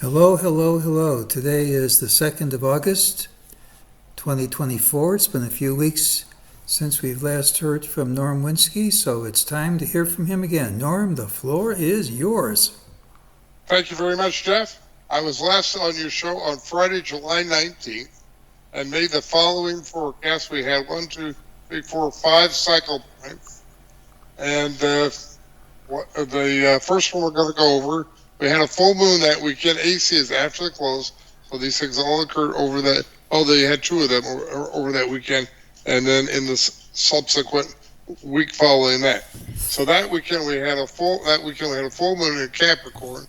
Hello, hello, hello. Today is the 2nd of August, 2024. It's been a few weeks since we've last heard from Norm Winski, so it's time to hear from him again. Norm, the floor is yours. Thank you very much, Jeff. I was last on your show on Friday, July 19th, and made the following forecast. We had 1, 2, 3, 4, 5 cycle points. And the first one we're going to go over, we had a full moon that weekend. AC is after the close, so these things all occurred over that. Oh, they had two of them over that weekend, and then in the subsequent week following that. So that weekend we had a full moon in Capricorn.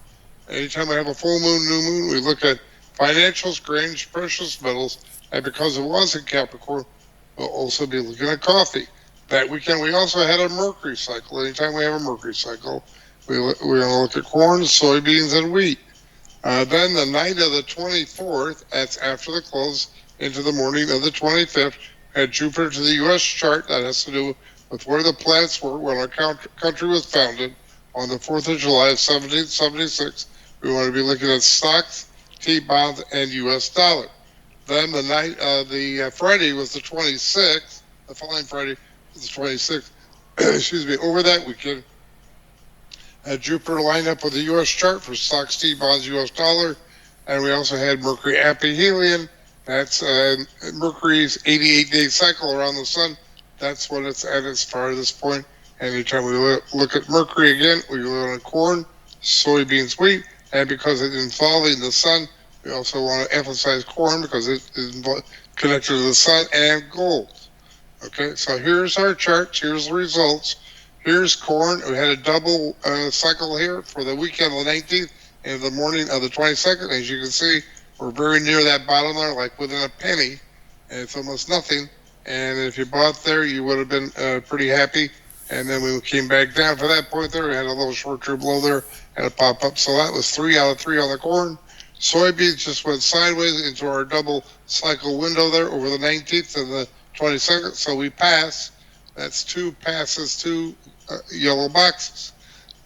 Anytime we have a full moon, new moon, we look at financials, grains, precious metals, and because it was in Capricorn, we'll also be looking at coffee. That weekend we also had a Mercury cycle. Anytime we have a Mercury cycle, we're going to look at corn, soybeans, and wheat. Then the night of the 24th, that's after the close, into the morning of the 25th, had Jupiter to the U.S. chart. That has to do with where the planets were when our country was founded on the 4th of July of 1776. We want to be looking at stocks, T-bonds, and U.S. dollar. Then the night of the Friday was the 26th. The following Friday was the 26th. Excuse me. Over that weekend, Jupiter lined up with the U.S. chart for stocks, T-bonds, U.S. dollar, and we also had Mercury aphelion. That's Mercury's 88-day cycle around the sun. That's what it's at as far as this point. Anytime we look at Mercury again, we look at corn, soybeans, wheat, and because it's involving the sun, we also want to emphasize corn because it is connected to the sun, and gold. Okay, so here's our charts. Here's the results. Here's corn. We had a double cycle here for the weekend of the 19th and the morning of the 22nd. As you can see, we're very near that bottom there, like within a penny, and it's almost nothing. And if you bought there, you would have been pretty happy. And then we came back down for that point there. We had a little short-term low there and a pop-up. So that was 3 out of 3 on the corn. Soybeans just went sideways into our double cycle window there over the 19th and the 22nd. So we pass. That's 2 passes, 2 yellow boxes.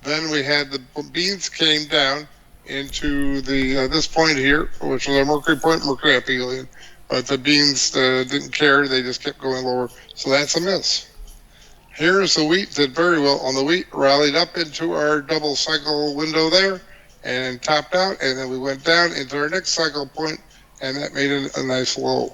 Then we had the beans came down into the this point here, which was our Mercury point, Mercury aphelion. But the beans didn't care. They just kept going lower. So that's a miss. Here's the wheat, did very well on the wheat, rallied up into our double cycle window there and topped out, and then we went down into our next cycle point, and that made a nice low.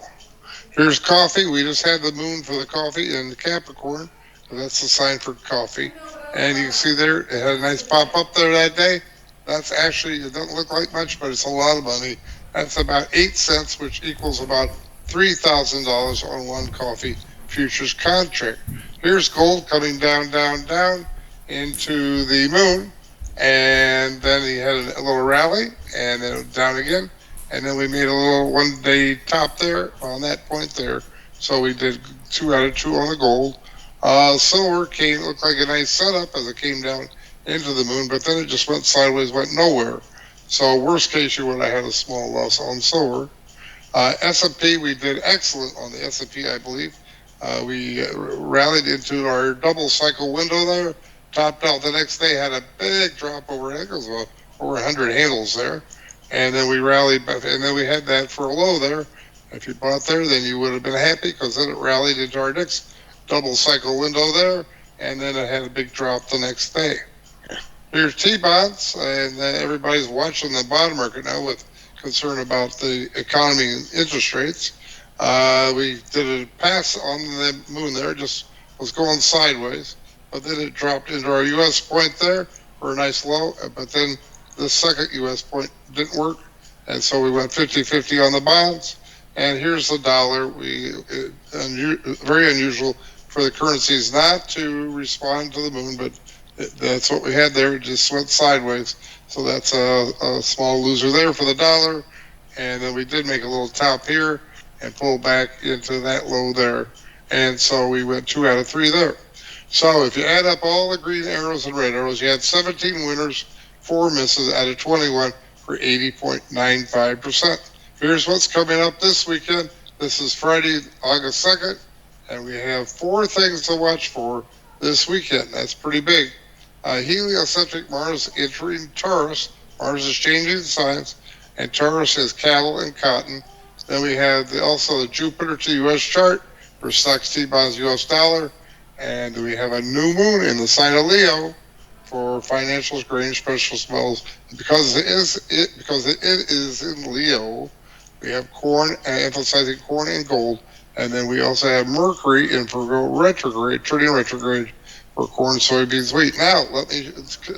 Here's coffee. We just had the moon for the coffee in the Capricorn, so that's the sign for coffee. And you can see there, it had a nice pop up there that day. That's actually, it doesn't look like much, but it's a lot of money. That's about 8 cents, which equals about $3,000 on one coffee futures contract. Here's gold coming down, down, down into the moon. And then he had a little rally, and then down again. And then we made a little one-day top there on that point there. So we did 2 out of 2 on the gold. Silver looked like a nice setup as it came down into the moon, but then it just went sideways, went nowhere. So worst case, you would have had a small loss on silver. S&P, we did excellent on the S&P, I believe. We rallied into our double cycle window there, topped out the next day, had a big drop over, I think it was over 100 handles there. And then we rallied back, and then we had that for a low there. If you bought there, then you would have been happy because then it rallied into our next double cycle window there, and then it had a big drop the next day. Here's T-bonds, and everybody's watching the bond market now with concern about the economy and interest rates. We did a pass on the moon there, just was going sideways, but then it dropped into our U.S. point there for a nice low, but then the second U.S. point didn't work, and so we went 50-50 on the bonds. And here's the dollar. Very unusual for the currencies not to respond to the moon, but that's what we had there. It just went sideways. So that's a small loser there for the dollar. And then we did make a little top here and pull back into that low there. And so we went 2 out of 3 there. So if you add up all the green arrows and red arrows, you had 17 winners, 4 misses out of 21 for 80.95%. Here's what's coming up this weekend. This is Friday, August 2nd, and we have 4 things to watch for this weekend. That's pretty big. Heliocentric Mars entering Taurus. Mars is changing signs, and Taurus is cattle and cotton. Then we have also the Jupiter to U.S. chart for stocks, T-bonds, U.S. dollar, and we have a new moon in the sign of Leo for financials, grain, special metals. Because it is in Leo, we have corn, emphasizing corn and gold, and then we also have Mercury in Virgo retrograde, turning retrograde for corn, soybeans, wheat. Now let me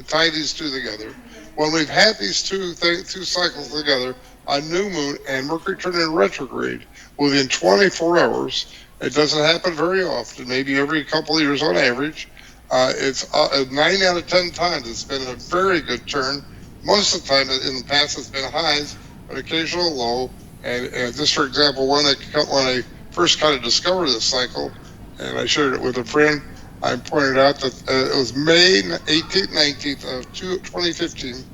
tie these two together. When we've had these two cycles together, a new moon and Mercury turning retrograde within 24 hours. It doesn't happen very often, maybe every couple of years on average. It's 9 out of 10 times it's been a very good turn. Most of the time in the past it's been highs, but occasional low. And just for example, when I first kind of discovered this cycle, and I shared it with a friend, I pointed out that it was May 18th, 19th of 2015.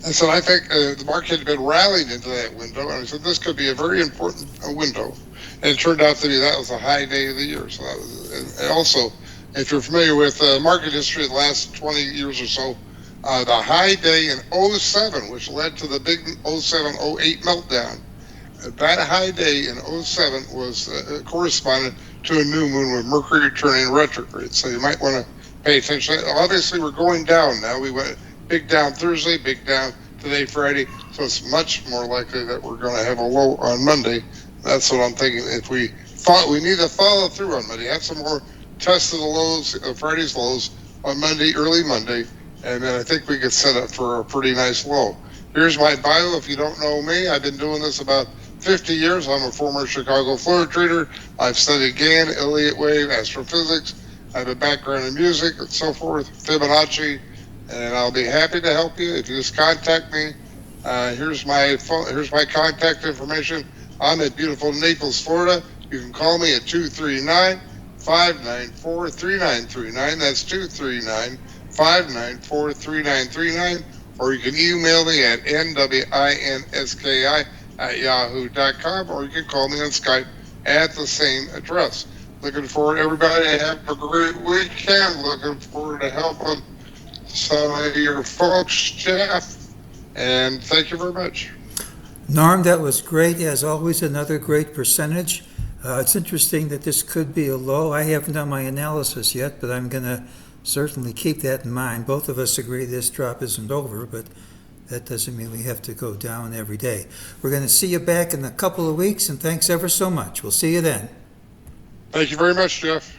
And so I think the market had been rallying into that window, and I said this could be a very important window. And it turned out to be that was a high day of the year. So that was, and also, if you're familiar with market history of the last 20 years or so, the high day in '07, which led to the big '07-08 meltdown, that high day in '07 was corresponded to a new moon with Mercury turning retrograde. So you might want to pay attention. Obviously, we're going down now. We went big down Thursday, big down today, Friday. So it's much more likely that we're going to have a low on Monday. That's what I'm thinking. If we need to follow through on Monday, have some more tests of the lows, Friday's lows on Monday, early Monday, and then I think we could set up for a pretty nice low. Here's my bio. If you don't know me, I've been doing this about 50 years. I'm a former Chicago floor trader. I've studied Gann, Elliott wave, astrophysics. I have a background in music and so forth, Fibonacci, and I'll be happy to help you if you just contact me. Here's my phone. Here's my contact information. I'm at beautiful Naples, Florida. You can call me at 239-594-3939. That's 239-594-3939. Or you can email me at nwinski@yahoo.com, or you can call me on Skype at the same address. Looking forward, everybody, to have a great weekend. Looking forward to helping some of your folks, Jeff. And thank you very much. Norm, that was great. As always, another great percentage. It's interesting that this could be a low. I haven't done my analysis yet, but I'm going to certainly keep that in mind. Both of us agree this drop isn't over, but that doesn't mean we have to go down every day. We're going to see you back in a couple of weeks, and thanks ever so much. We'll see you then. Thank you very much, Jeff.